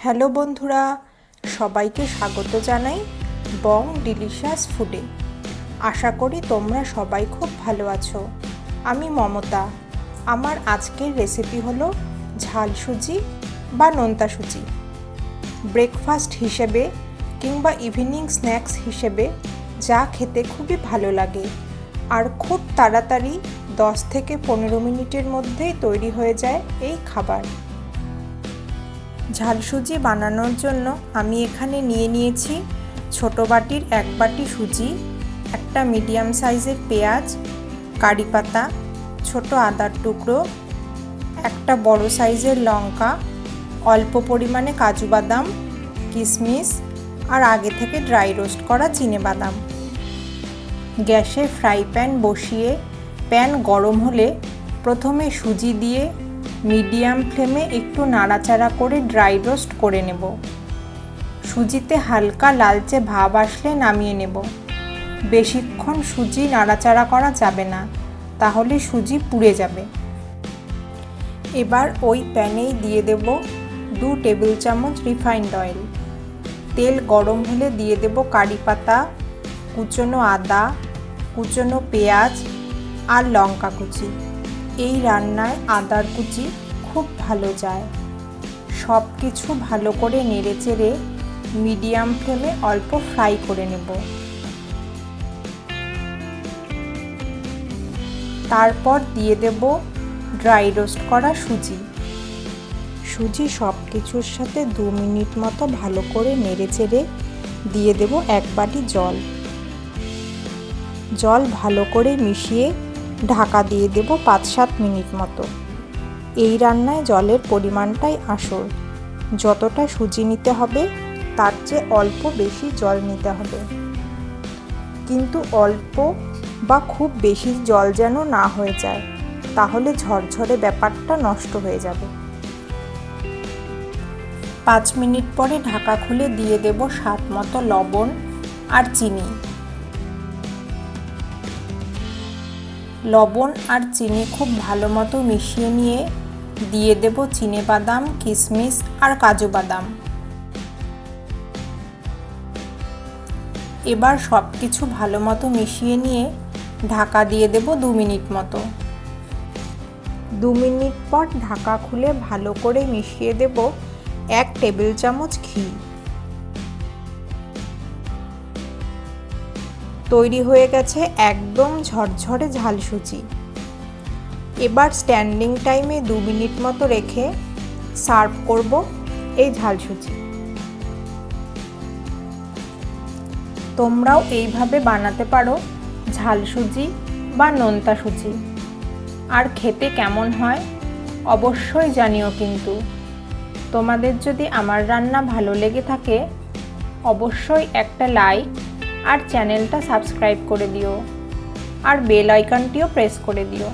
Hello বন্ধুরা, সবাইকে স্বাগত জানাই বং ডিলিশিয়াস ফুডে। আশা করি তোমরা সবাই খুব ভালো আছো। আমি মমতা। আমার আজকের রেসিপি হলো ঝাল সুজি বা নোনতা সুজি। ব্রেকফাস্ট হিসেবে কিংবা ইভিনিং স্ন্যাক্স হিসেবে যা খেতে খুবই ভালো লাগে, আর খুব তাড়াতাড়ি 10 থেকে 15 মিনিটের মধ্যেই তৈরি হয়ে যায় এই খাবার। ঝাল সুজি বানানোর জন্য আমি এখানে নিয়ে নিয়েছি ছোট বাটির 1 বাটি সুজি, একটা মিডিয়াম সাইজের পেঁয়াজ, কারি পাতা, ছোট আদার টুকরো, একটা বড় সাইজের লঙ্কা, অল্প পরিমাণে কাজু বাদাম, কিশমিশ আর আগে থেকে ড্রাই রোস্ট করা চিনেবাদাম। গ্যাসে ফ্রাই প্যান বসিয়ে প্যান গরম হলে প্রথমে সুজি দিয়ে মিডিয়াম ফ্লেমে একটু নাড়াচাড়া করে ড্রাই রোস্ট করে নেব। সুজিতে হালকা লালচে ভাব আসলে নামিয়ে নেব। বেশিক্ষণ সুজি নাড়াচাড়া করা যাবে না, তাহলে সুজি পুড়ে যাবে। এবার ওই প্যানেই দিয়ে দেব 2 টেবিল চামচ রিফাইন্ড অয়েল। তেল গরম হলে দিয়ে দেব কারি পাতা, কুচনো আদা, কুচনো পেঁয়াজ আর লঙ্কা কুচি। এই রান্নায় আদার কুচি খুব ভালো যায়। সব কিছু ভালো করে নেড়েচেড়ে মিডিয়াম ফ্লেমে অল্প ফ্রাই করে নেব। তারপর দিয়ে দেব ড্রাই রোস্ট করা সুজি। সুজি সব কিছুর সাথে 2 মিনিট মতো ভালো করে নেড়েচেড়ে দিয়ে দেব 1 বাটি জল। জল ভালো করে মিশিয়ে ঢাকা দিয়ে দেব 5-7 মিনিট মতো। এই রান্নায় জলের পরিমাণটাই আসল। যতটা সুজি নিতে হবে তার চেয়ে অল্প বেশি জল নিতে হবে, কিন্তু অল্প বা খুব বেশি জল যেন না হয়ে যায়, তাহলে ঝরঝরে ব্যাপারটা নষ্ট হয়ে যাবে। 5 মিনিট পরে ঢাকা খুলে দিয়ে দেব স্বাদ মতো লবণ আর চিনি। লবণ আর চিনি খুব ভালো মতো মিশিয়ে নিয়ে দিয়ে দেব চিনেবাদাম, কিশমিশ আর কাজু বাদাম। এবার সব কিছু ভালো মতো মিশিয়ে নিয়ে ঢাকা দিয়ে দেব 2 মিনিট মতো। 2 মিনিট পর ঢাকা খুলে ভালো করে মিশিয়ে দেব 1 টেবিল চামচ ঘি। তৈরি হয়ে গেছে একদম ঝরঝরে ঝাল সুজি। এবার স্ট্যান্ডিং টাইমে 2 মিনিট মতো রেখে সার্ভ করব এই ঝাল সুজি। তোমরাও এইভাবে বানাতে পারো ঝাল সুজি বা নোনতা সুজি। আর খেতে কেমন হয় অবশ্যই জানিও কিন্তু। তোমাদের যদি আমার রান্না ভালো লেগে থাকে অবশ্যই একটা লাইক আর চ্যানেলটা সাবস্ক্রাইব করে দিও, আর বেল আইকনটিও প্রেস করে দিও।